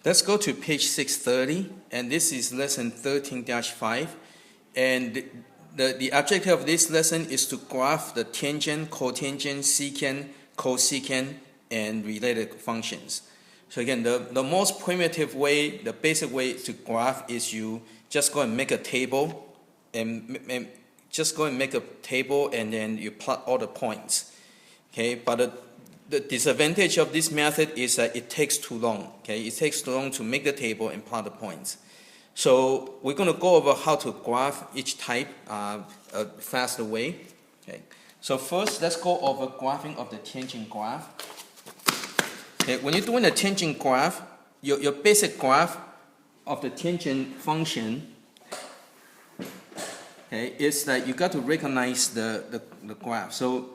Let's go to page 630, and this is lesson 13-5. And the objective of this lesson is to graph the tangent, cotangent, secant, cosecant, and related functions. So again, the most primitive way, the basic way to graph is you just go and make a table, and then you plot all the points. Okay, but the disadvantage of this method is that it takes too long. Okay, it takes too long to make the table and plot the points. So we're going to go over how to graph each type a faster way. Okay, so first let's go over graphing of the tangent graph. Okay, when you're doing a tangent graph, your basic graph of the tangent function, okay, is that you got to recognize the graph. So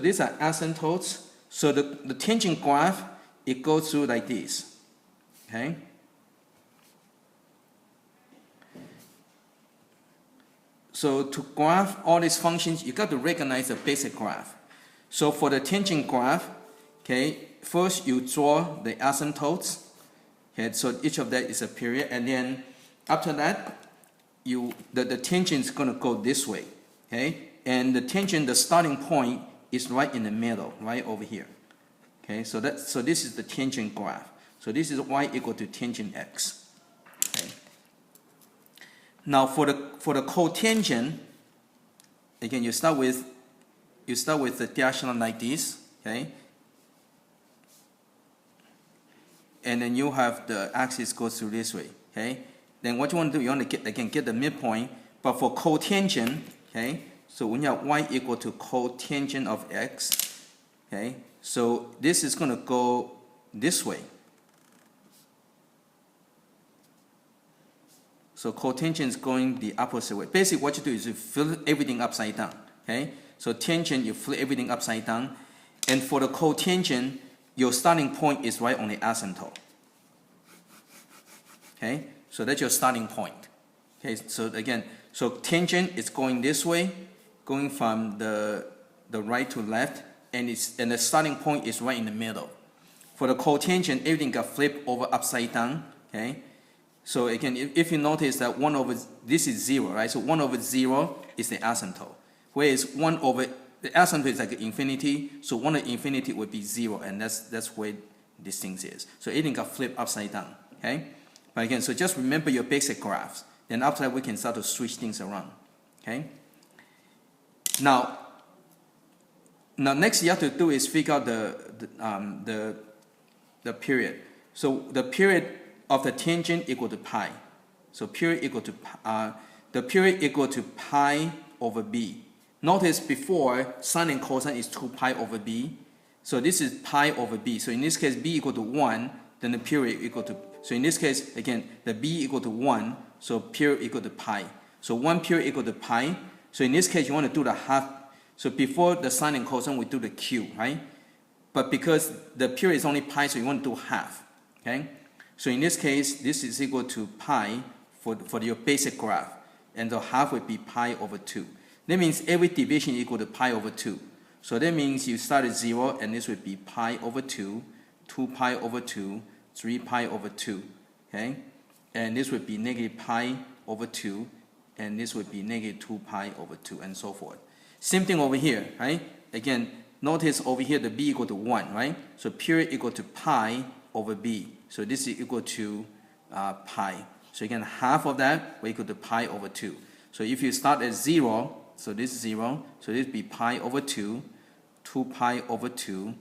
these are asymptotes. So the tangent graph, it goes through like this. Okay? So to graph all these functions, you got to recognize the basic graph. So for the tangent graph, okay, first you draw the asymptotes. Okay, so each of that is a period, and then after that, the tangent is going to go this way. Okay? And the tangent, the starting point, is right in the middle, right over here. Okay, so this is the tangent graph. So this is y equal to tangent x. Okay. Now for the cotangent, again you start with the dashed line like this, okay, and then you have the axis goes through this way. Okay, then what you want to do, you want to get the midpoint. But for cotangent, okay, so when you have y equal to cotangent of x, okay, so this is going to go this way. So cotangent is going the opposite way. Basically, what you do is you flip everything upside down. Okay, so tangent, you flip everything upside down, and for the cotangent, your starting point is right on the asymptote. Okay, so that's your starting point. Okay, so again, so tangent is going this way, going from the right to left, and the starting point is right in the middle. For the cotangent, everything got flipped over upside down. Okay, so again, if you notice that 1 over this is 0, right? So 1 over 0 is the asymptote, whereas 1 over the asymptote is like infinity. So 1 over infinity would be 0, and that's where this thing is. So everything got flipped upside down. Okay, but again, so just remember your basic graphs. Then after that, we can start to switch things around. Okay. Now next you have to do is figure out the period. So the period of the tangent equal to pi. So period equal to the period equal to pi over b. Notice before sine and cosine is 2 pi over b. So this is pi over b. So in this case, b equal to 1, then the period equal to. So in this case, again, the b equal to 1. So period equal to pi. So 1 period equal to pi. So in this case, you want to do the half. So before the sine and cosine, we do the cube, right? But because the period is only pi, so you want to do half. Okay? So in this case, this is equal to pi for your basic graph. And the half would be pi over 2. That means every division equal to pi over 2. So that means you start at 0, and this would be pi over 2, 2 pi over 2, 3 pi over 2. Okay? And this would be negative pi over 2, and this would be negative 2 pi over 2, and so forth. Same thing over here, right? Again, notice over here the b equal to 1, right? So period equal to pi over b. So this is equal to pi. So again, half of that will equal to pi over 2. So if you start at 0, so this is 0, so this would be pi over 2, 2 pi over 2,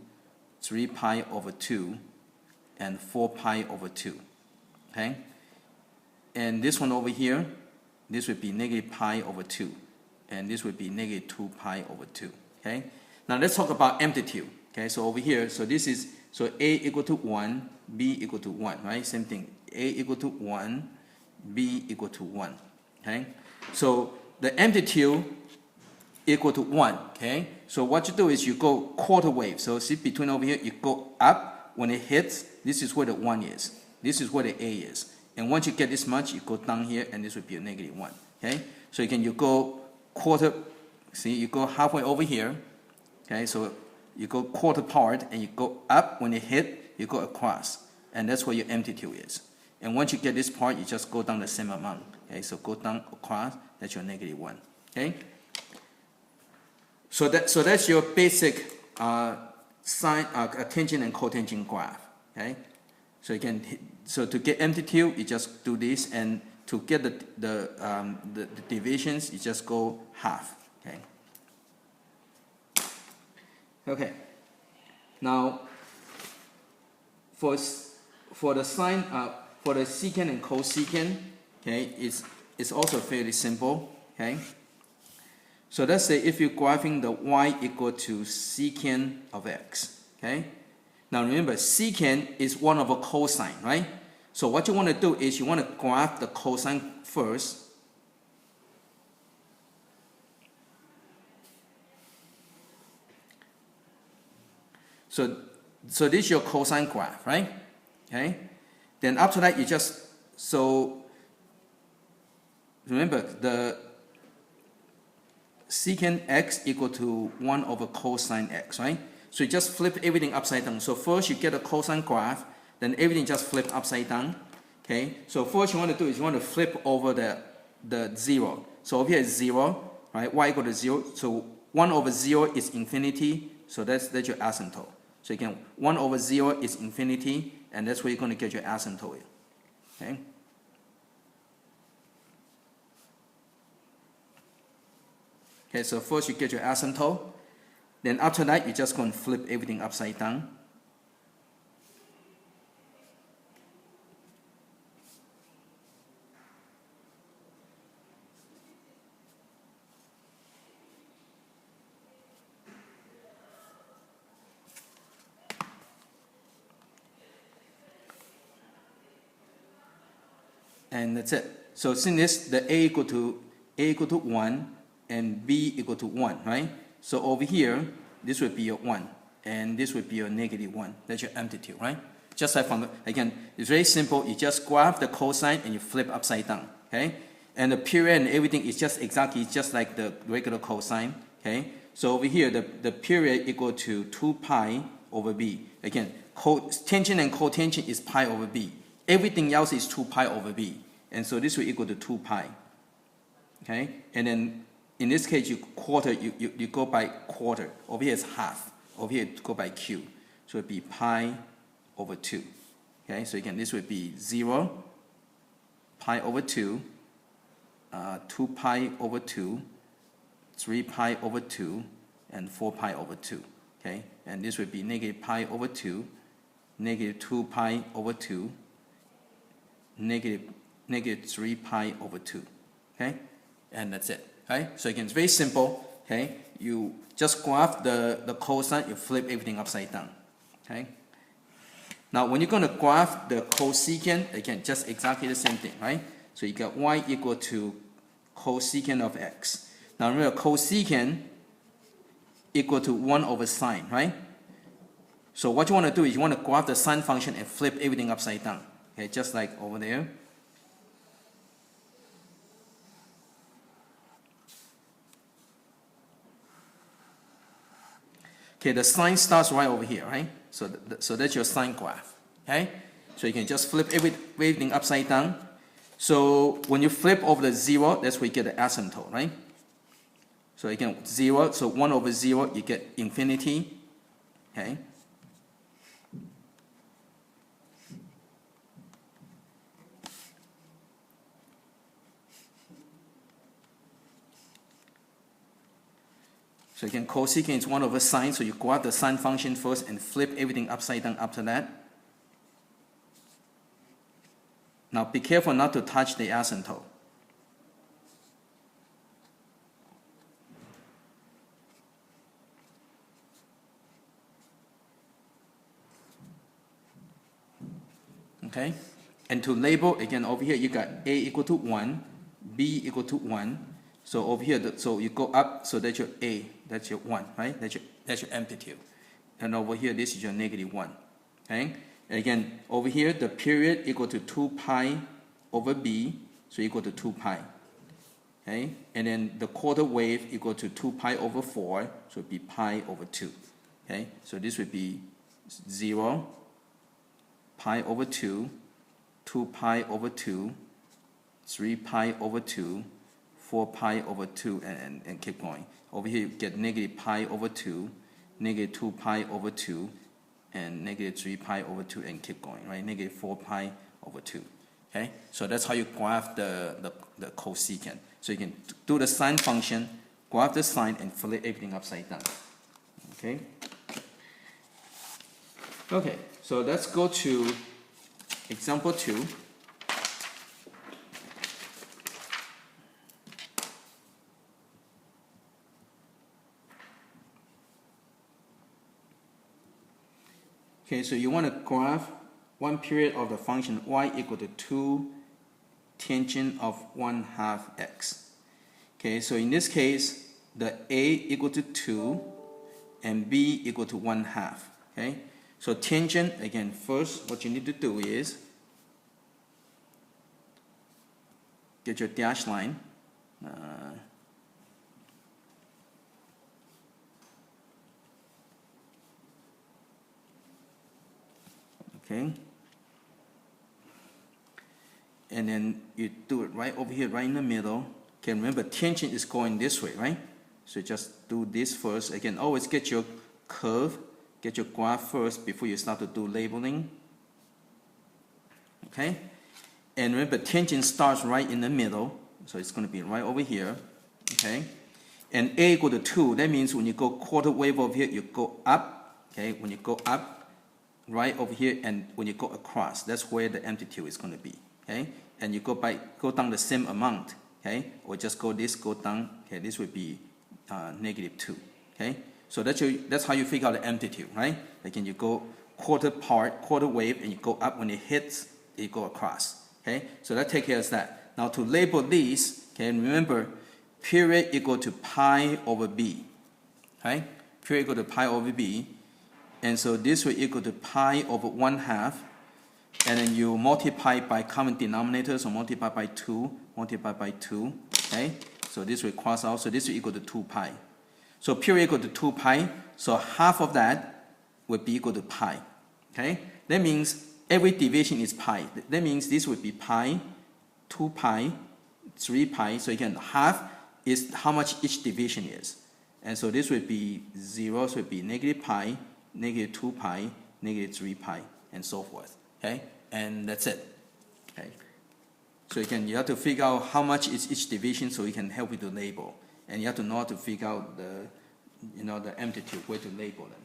3 pi over 2, and 4 pi over 2. Okay? And this one over here, this would be negative pi over 2. And this would be negative 2 pi over 2. Okay? Now let's talk about amplitude. Okay, so over here, so this is, so a equal to 1, b equal to 1, right? Same thing. A equal to 1, b equal to 1. Okay? So the amplitude equal to 1. Okay? So what you do is you go quarter wave. So see between over here, you go up. When it hits, this is where the 1 is. This is where the a is. And once you get this much, you go down here, and this would be a negative 1. Okay? So again, you go quarter, see, you go halfway over here. Okay, so you go quarter part, and you go up. When it hit, you go across, and that's where your amplitude is. And once you get this part, you just go down the same amount. Okay, so go down across, that's your -1. Okay. So that's your basic sine, tangent and cotangent graph. Okay. So again, so to get amplitude, you just do this, and to get the divisions, you just go half. Okay. Okay. Now, for the sine, for the secant and cosecant, okay, it's also fairly simple. Okay. So let's say if you're graphing the y equal to secant of x. Okay. Now remember, secant is 1 over cosine, right? So what you want to do is you want to graph the cosine first. So this is your cosine graph, right? Okay. Then after that, you just, so remember the secant x equal to 1 over cosine x, right? So you just flip everything upside down. So first you get a cosine graph, then everything just flip upside down. Okay. So first you want to do is you want to flip over the 0. So over here is 0, right? Y equal to 0. So 1 over 0 is infinity. So that's your asymptote. So again, 1 over 0 is infinity, and that's where you're going to get your asymptote. Okay. Okay, so first you get your asymptote. Then after that, you're just going to flip everything upside down. And that's it. So since this, the a equal to 1 and b equal to 1, right? So over here, this would be your 1, and this would be your -1. That's your amplitude, right? Just like from the, again, it's very simple. You just graph the cosine and you flip upside down, okay? And the period and everything is just exactly just like the regular cosine, okay? So over here, the period equal to 2 pi over b. Again, tangent and cotangent is pi over b. Everything else is 2 pi over b. And so this will equal to 2 pi. Okay? And then in this case, you go by quarter. Over here is half. Over here, go by q. So it would be pi over 2. Okay? So again, this would be 0, pi over 2, 2 pi over 2, 3 pi over 2, and 4 pi over 2. Okay? And this would be -pi over 2, -2 pi over 2, -3 pi over 2. Okay? And that's it. Okay? So again, it's very simple. Okay? You just graph the cosine, you flip everything upside down. Okay? Now, when you're going to graph the cosecant, again, just exactly the same thing, right? So you got y equal to cosecant of x. Now remember, cosecant equal to 1 over sine, right? So what you want to do is you want to graph the sine function and flip everything upside down. Okay, just like over there. Okay, the sine starts right over here, right? So that's your sine graph. Okay, so you can just flip everything upside down. So when you flip over the 0, that's where you get the asymptote, right? So again, 0, so 1 over 0, you get infinity. Okay. So again, cosecant is 1 over sine, so you grab the sine function first and flip everything upside down after that. Now be careful not to touch the asymptote. Okay? And to label, again, over here you got a equal to 1, b equal to 1. So over here, so you go up, so that's your a, that's your 1, right? That's your amplitude. And over here, this is your -1. Okay? And again, over here, the period equal to 2 pi over b, so equal to 2 pi. Okay? And then the quarter wave equal to 2 pi over 4, so it'd be pi over 2. Okay, so this would be 0, pi over 2, 2 pi over 2, 3 pi over 2, 4 pi over 2, and keep going. Over here you get negative pi over 2, negative 2 pi over 2, and negative 3 pi over 2, and keep going, right? Negative 4 pi over 2. Okay, so that's how you graph the cosecant. So you can do the sine function, graph the sine, and flip everything upside down. Okay. Okay, so let's go to example 2. Okay, so you want to graph one period of the function y equal to 2 tangent of 1/2 x. Okay, so in this case, the a equal to 2 and b equal to 1/2. Okay, so tangent, again, first what you need to do is get your dash line. Okay, and then you do it right over here, right in the middle. Okay, remember tangent is going this way, right? So just do this first. Again, always get your curve, get your graph first before you start to do labeling. Okay, and remember tangent starts right in the middle, so it's going to be right over here. Okay, and a equal to 2. That means when you go quarter wave over here, you go up. Okay, when you go up, right over here, and when you go across, that's where the amplitude is going to be. Okay, and you go down the same amount. Okay, or just go down. Okay, this would be negative 2. Okay, so that's how you figure out the amplitude, right? Again, you go quarter wave, and you go up. When it hits, you go across. Okay, so that takes care of that. Now to label these, okay, remember period equal to pi over b. Right, period equal to pi over b. And so this will equal to pi over 1/2, and then you multiply by common denominator, so multiply by 2, okay? So this will cross out, so this will equal to 2 pi. So period equal to 2 pi, so half of that would be equal to pi, okay? That means every division is pi. That means this would be pi, 2 pi, 3 pi, so again, half is how much each division is. And so this would be 0, so it would be negative pi, negative 2 pi, negative 3 pi, and so forth. Okay, and that's it. Okay, so again, you have to figure out how much is each division, so it can help you to label, and you have to know how to figure out the amplitude, where to label them.